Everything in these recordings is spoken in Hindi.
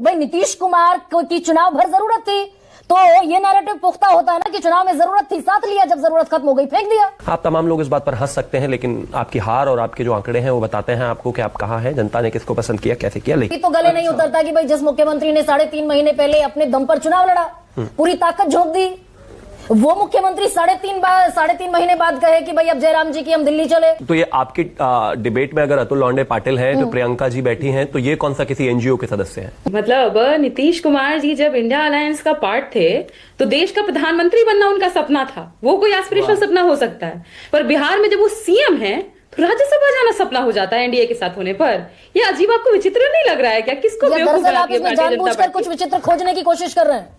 भाई नीतीश कुमार की चुनाव भर जरूरत थी, तो ये नैरेटिव पुख्ता होता है ना कि चुनाव में जरूरत थी, साथ लिया, जब जरूरत खत्म हो गई फेंक दिया। आप तमाम लोग इस बात पर हंस सकते हैं, लेकिन आपकी हार और आपके जो आंकड़े हैं वो बताते हैं आपको कि आप कहाँ हैं, जनता ने किसको पसंद किया, कैसे किया। लेकिन तो गले नहीं उतरता कि भाई जिस मुख्यमंत्री ने 3.5 महीने पहले अपने दम पर चुनाव लड़ा, पूरी ताकत झोंक दी, वो मुख्यमंत्री 3.5 महीने बाद कहे कि भाई अब जयराम जी की हम दिल्ली चले। तो ये आपकी डिबेट में अगर अतुल लौंडे पाटिल हैं, जो प्रियंका जी बैठी हैं, तो ये कौन सा किसी एनजीओ के सदस्य हैं? मतलब नीतीश कुमार जी जब इंडिया अलायंस का पार्ट थे तो देश का प्रधानमंत्री बनना उनका सपना था, वो कोई एस्पिरेशनल सपना हो सकता है, पर बिहार में जब वो सीएम है तो राज्यसभा जाना सपना हो जाता है एनडीए के साथ होने पर। ये अजीब, आपको विचित्र नहीं लग रहा है क्या? किसको दरअसल आप इसमें जानबूझकर कुछ विचित्र खोजने की कोशिश कर रहे हैं।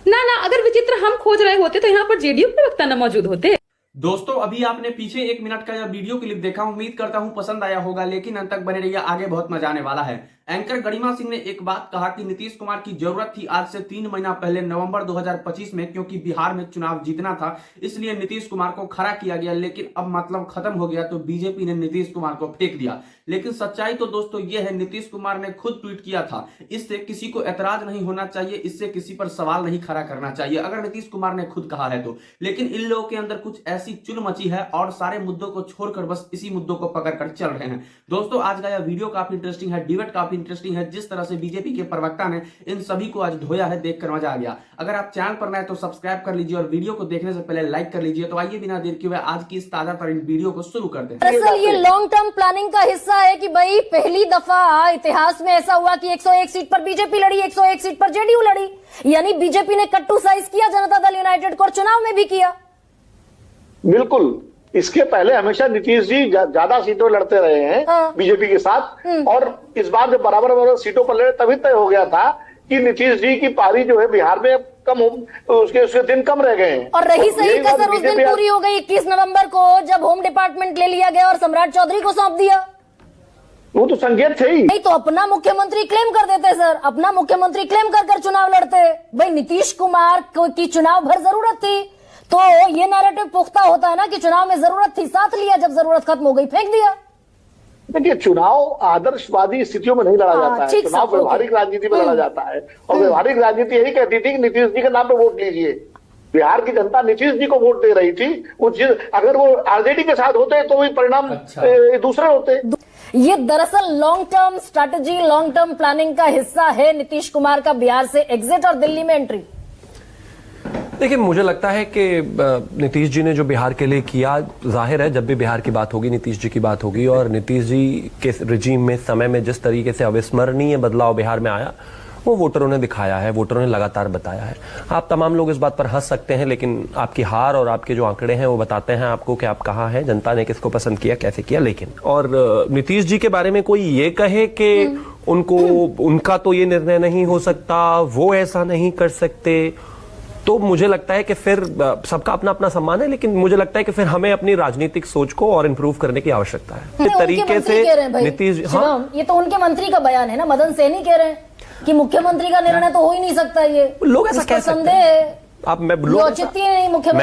ना, अगर विचित्र हम खोज रहे होते तो यहाँ पर जेडीयू प्रवक्ता न मौजूद होते। दोस्तों, अभी आपने पीछे 1 मिनट का यह वीडियो क्लिप देखा, उम्मीद करता हूं पसंद आया होगा, लेकिन अंत तक बने रहिए, आगे बहुत मजा आने वाला है। एंकर गरिमा सिंह ने एक बात कहा कि नीतीश कुमार की जरूरत थी आज से 3 महीना पहले नवंबर 2025 में, क्योंकि बिहार में चुनाव जीतना था, इसलिए नीतीश कुमार को खड़ा किया गया, लेकिन अब मतलब खत्म हो गया, तो बीजेपी ने नीतीश कुमार को फेंक दिया। लेकिन सच्चाई तो दोस्तों ये है, नीतीश कुमार ने खुद ट्वीट किया था, इससे किसी को ऐतराज नहीं होना चाहिए, इससे किसी पर सवाल नहीं खड़ा करना चाहिए, अगर नीतीश कुमार ने खुद कहा है तो। लेकिन इन लोगों के अंदर कुछ ऐसी चुल मची है और सारे मुद्दों को छोड़कर बस इसी मुद्दों को पकड़कर चल रहे हैं। दोस्तों, आज का यह वीडियो काफी इंटरेस्टिंग है, डिबेट काफी इंटरेस्टिंग है, जिस तरह से बीजेपी के प्रवक्ता ने इन सभी को आज धोया है, देखकर मजा आ गया। अगर आप चैनल पर नए तो सब्सक्राइब कर लीजिए और वीडियो को देखने से पहले लाइक कर लीजिए। तो आइए बिना देर किए हुए आज की इस ताजा तरीन वीडियो को शुरू करते हैं। दरअसल ये लॉन्ग टर्म प्लानिंग का हिस्सा है कि भाई पहली दफा इतिहास में ऐसा हुआ कि 101 सीट पर बीजेपी लड़ी, 101 सीट पर जेडीयू लड़ी, यानी बीजेपी ने कट्टू साइज किया जनता दल यूनाइटेड को, और चुनाव में भी किया। बिल्कुल, इसके पहले हमेशा नीतीश जी ज्यादा सीटों लड़ते रहे हैं बीजेपी के साथ, और इस बार जब बराबर सीटों पर लड़े तभी तय हो गया था कि नीतीश जी की पारी जो है बिहार में कम हो, उसके दिन कम रह गए हैं। और रही सही कसर उस दिन पूरी हो गई 21 नवंबर को, जब होम डिपार्टमेंट ले लिया गया और सम्राट चौधरी को सौंप दिया। वो तो संकेत थे ही नहीं तो अपना मुख्यमंत्री क्लेम कर देते सर, अपना मुख्यमंत्री क्लेम कर चुनाव लड़ते। भाई नीतीश कुमार की चुनाव भर जरूरत थी, तो ये नैरेटिव पुख्ता होता है ना कि चुनाव में जरूरत थी, साथ लिया, जब जरूरत खत्म हो गई फेंक दिया। देखिए, चुनाव आदर्शवादी स्थितियों में नहीं लड़ा जाता है, चुनाव व्यवहारिक राजनीति में लड़ा जाता है, और व्यवहारिक राजनीति यही कहती थी कि नीतीश जी के नाम पे वोट लीजिए। बिहार की जनता नीतीश जी को वोट दे रही थी, अगर वो आरजेडी के साथ होते तो भी परिणाम दूसरे होते। ये दरअसल long term strategy, long term planning का हिस्सा है नीतीश कुमार का बिहार से एग्जिट और दिल्ली में एंट्री। देखिए, मुझे लगता है कि नीतीश जी ने जो बिहार के लिए किया, जाहिर है जब भी बिहार की बात होगी नीतीश जी की बात होगी, और नीतीश जी के रिजीम में, समय में जिस तरीके से अविस्मरणीय बदलाव बिहार में आया, वो वोटरों ने दिखाया है, वोटरों ने लगातार बताया है। आप तमाम लोग इस बात पर हंस सकते हैं, लेकिन आपकी हार और आपके जो आंकड़े हैं वो बताते हैं आपको कि आप कहाँ हैं, जनता ने किसको पसंद किया, कैसे किया। लेकिन और नीतीश जी के बारे में कोई ये कहे कि उनका तो ये निर्णय नहीं हो सकता, वो ऐसा नहीं कर सकते, तो मुझे लगता है कि फिर सबका अपना अपना सम्मान है, लेकिन मुझे लगता है कि फिर हमें अपनी राजनीतिक सोच को और इंप्रूव करने की आवश्यकता है। इस तरीके से नीतीश, हाँ, ये तो उनके मंत्री का बयान है ना, मदन सहनी कह रहे हैं कि मुख्यमंत्री का निर्णय तो हो ही नहीं सकता, ये लोग ऐसा कह सकते हैं। आप मैं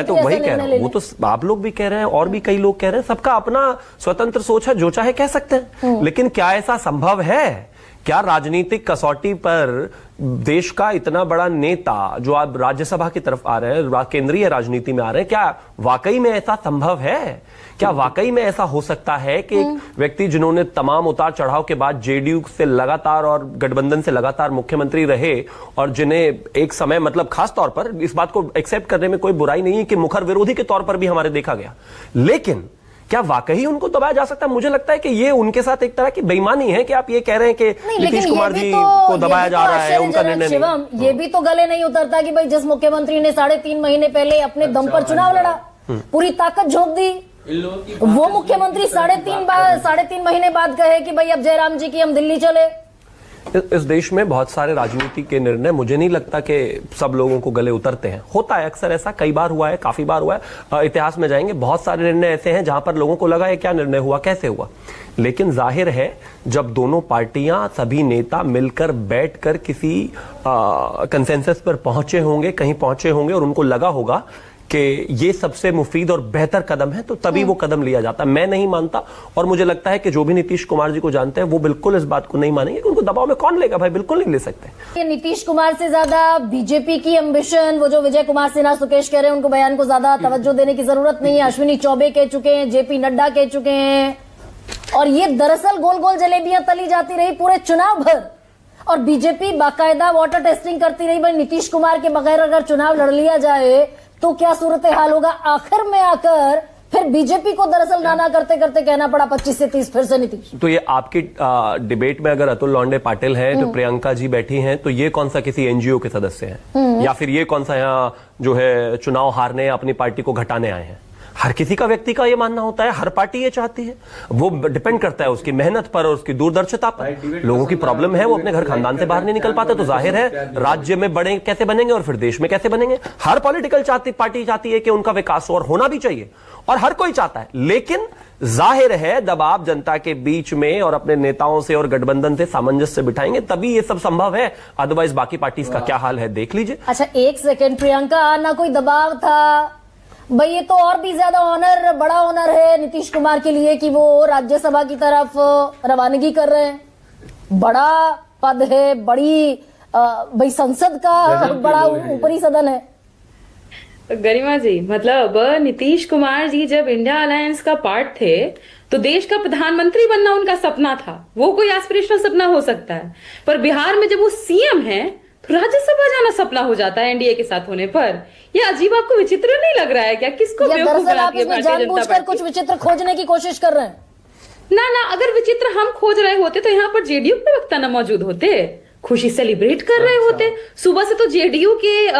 तो वही कह रहा हूँ, वो तो आप लोग भी कह रहे हैं और भी कई लोग कह रहे हैं, सबका अपना स्वतंत्र सोच है, जो चाहे कह सकते हैं। लेकिन क्या ऐसा संभव है? क्या राजनीतिक कसौटी पर देश का इतना बड़ा नेता जो आप राज्यसभा की तरफ आ रहे हैं, केंद्रीय राजनीति में आ रहे हैं, क्या वाकई में ऐसा संभव है? क्या वाकई में ऐसा हो सकता है कि एक व्यक्ति जिन्होंने तमाम उतार चढ़ाव के बाद जेडीयू से लगातार और गठबंधन से लगातार मुख्यमंत्री रहे, और जिन्हें एक समय मतलब खास तौर पर इस बात को एक्सेप्ट करने में कोई बुराई नहीं है कि मुखर विरोधी के तौर पर भी हमारे देखा गया, लेकिन क्या वाकई उनको दबाया जा सकता है? मुझे लगता है कि ये उनके साथ एक तरह की बेईमानी है कि आप ये कह रहे हैं कि नीतीश कुमार जी को दबाया जा रहा है, उनका निर्णय नहीं। ये भी तो गले नहीं उतरता कि भाई जिस मुख्यमंत्री ने 3.5 महीने पहले अपने दम पर चुनाव लड़ा, पूरी ताकत झोंक दी, वो मुख्यमंत्री 3.5 महीने बाद कहे कि भाई अब जयराम जी की हम दिल्ली चले। इस देश में बहुत सारे राजनीति के निर्णय मुझे नहीं लगता कि सब लोगों को गले उतरते हैं। होता है अक्सर ऐसा, कई बार हुआ है, काफी बार हुआ है, इतिहास में जाएंगे बहुत सारे निर्णय ऐसे हैं जहां पर लोगों को लगा है क्या निर्णय हुआ, कैसे हुआ। लेकिन जाहिर है जब दोनों पार्टियां, सभी नेता मिलकर बैठकर किसी कंसेंसस पर पहुंचे होंगे, कहीं पहुंचे होंगे, और उनको लगा होगा कि ये सबसे मुफीद और बेहतर कदम है, तो तभी वो कदम लिया जाता। मैं नहीं मानता, और मुझे लगता है कि जो भी नीतीश कुमार जी को जानते हैं वो बिल्कुल इस बात को नहीं मानेंगे कि उनको दबाव में कौन लेगा भाई, बिल्कुल नहीं ले सकते। ये नीतीश कुमार से ज्यादा बीजेपी की एम्बिशन, वो जो विजय कुमार सिन्हा सुकेश कह रहे हैं, उनको बयान को ज्यादा तवज्जो देने की जरूरत नहीं है। अश्विनी चौबे कह चुके हैं, जेपी नड्डा कह चुके हैं, और ये दरअसल गोल गोल जलेबियां तली जाती रही पूरे चुनाव भर, और बीजेपी बाकायदा वाटर टेस्टिंग करती रही। भाई नीतीश कुमार के बगैर अगर चुनाव लड़ लिया जाए तो क्या सूरत हाल होगा। आखिर में आकर फिर बीजेपी को दरअसल नाना करते करते कहना पड़ा 25 से 30 फिर से नीतीश। तो ये आपकी डिबेट में अगर अतुल लौंडे पाटिल हैं, जो प्रियंका जी बैठी हैं, तो ये कौन सा किसी एनजीओ के सदस्य हैं, या फिर ये कौन सा यहाँ जो है चुनाव हारने अपनी पार्टी को घटाने आए हैं? हर किसी का व्यक्ति का ये मानना होता है, हर पार्टी ये चाहती है, वो डिपेंड करता है उसकी मेहनत पर और उसकी दूरदर्शिता पर। लोगों की प्रॉब्लम है वो अपने घर खानदान से बाहर नहीं निकल पाते, तो जाहिर है राज्य में बड़े कैसे बनेंगे और फिर देश में कैसे बनेंगे। हर पॉलिटिकल पार्टी चाहती है कि उनका विकास और होना भी चाहिए, और हर कोई चाहता है, लेकिन जाहिर है दबाव जनता के बीच में और अपने नेताओं से और गठबंधन से सामंजस्य बिठाएंगे तभी ये सब संभव है, अदरवाइज बाकी पार्टीज का क्या हाल है देख लीजिए। अच्छा एक सेकेंड प्रियंका, ना कोई दबाव था भाई, ये तो और भी ज्यादा ऑनर, बड़ा ऑनर है नीतीश कुमार के लिए कि वो राज्यसभा की तरफ रवानगी कर रहे हैं। बड़ा पद है, बड़ी भाई संसद का बड़ा ऊपरी सदन है। गरिमा जी, मतलब नीतीश कुमार जी जब इंडिया अलायंस का पार्ट थे तो देश का प्रधानमंत्री बनना उनका सपना था। वो कोई एस्पिरेशनल सपना हो सकता है, पर बिहार में जब वो सीएम है तो राज्यसभा जाना सपना हो जाता है एनडीए के साथ होने पर। ये अजीब, आपको विचित्र नहीं लग रहा है क्या? किसको बेवकूफ बनाती है भारतीय जनता पार्टी? कुछ विचित्र खोजने की कोशिश कर रहे हैं। ना, अगर विचित्र हम खोज रहे होते तो यहाँ पर जेडीयू के प्रवक्ता ना मौजूद होते, खुशी सेलिब्रेट कर रहे होते। सुबह से तो जेडीयू के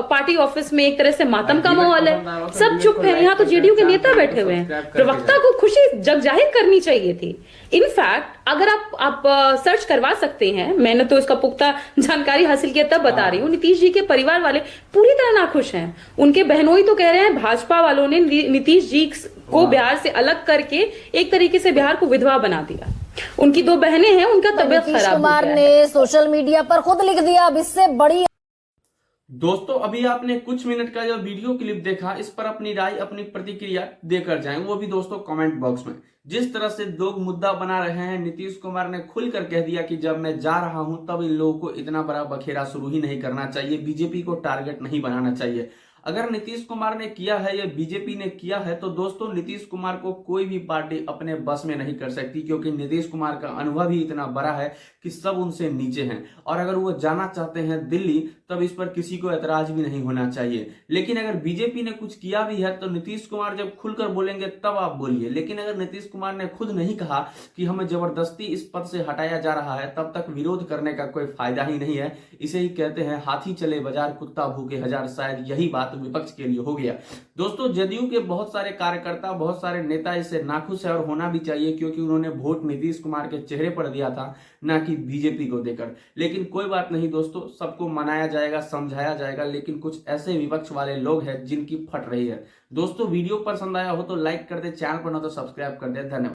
पार्टी ऑफिस में एक तरह से मातम का माहौल है, सब चुप है। यहाँ तो जेडीयू के नेता बैठे हुए हैं, प्रवक्ता को खुशी जग जाहिर करनी चाहिए थी। इनफैक्ट अगर आप सर्च करवा सकते हैं, मैंने तो इसका पुख्ता जानकारी हासिल किया तब बता रही हूँ, नीतीश जी के परिवार वाले पूरी तरह नाखुश हैं। उनके बहनोई तो कह रहे हैं भाजपा वालों ने नीतीश जी को बिहार से अलग करके एक तरीके से बिहार को विधवा बना दिया। उनकी 2 बहनें हैं, उनका तबियत खराब हो गया है। कुमार ने सोशल मीडिया पर खुद लिख दिया, अब इससे बड़ी। दोस्तों अभी आपने कुछ मिनट का जो वीडियो क्लिप देखा, इस पर अपनी राय, अपनी प्रतिक्रिया देकर जाएं, वो भी दोस्तों कमेंट बॉक्स में। जिस तरह से लोग मुद्दा बना रहे हैं, नीतीश कुमार ने खुलकर कह दिया कि जब मैं जा रहा हूं तब इन लोगों को इतना बड़ा बखेड़ा शुरू ही नहीं करना चाहिए, बीजेपी को टारगेट नहीं बनाना चाहिए। अगर नीतीश कुमार ने किया है या बीजेपी ने किया है तो दोस्तों नीतीश कुमार को कोई भी पार्टी अपने बस में नहीं कर सकती, क्योंकि नीतीश कुमार का अनुभव ही इतना बड़ा है कि सब उनसे नीचे हैं। और अगर वो जाना चाहते हैं दिल्ली तब इस पर किसी को एतराज भी नहीं होना चाहिए। लेकिन अगर बीजेपी ने कुछ किया भी है तो नीतीश कुमार जब खुलकर बोलेंगे तब आप बोलिए। लेकिन अगर नीतीश कुमार ने खुद नहीं कहा कि हमें जबरदस्ती इस पद से हटाया जा रहा है, तब तक विरोध करने का कोई फायदा ही नहीं है। इसे ही कहते हैं हाथी चले बाजार कुत्ता भूखे हजार, शायद यही बात विपक्ष के लिए हो गया। दोस्तों जदयू के बहुत सारे कार्यकर्ता, बहुत सारे नेता इससे नाखुश है और होना भी चाहिए, क्योंकि उन्होंने वोट नीतीश कुमार के चेहरे पर दिया था, ना कि बीजेपी को देकर। लेकिन कोई बात नहीं दोस्तों, सबको मनाया जाएगा, समझाया जाएगा। लेकिन कुछ ऐसे विपक्ष वाले लोग हैं जिनकी फट रही है। दोस्तों वीडियो पसंद आया हो तो लाइक कर दे, चैनल पर ना तो सब्सक्राइब कर दे। धन्यवाद।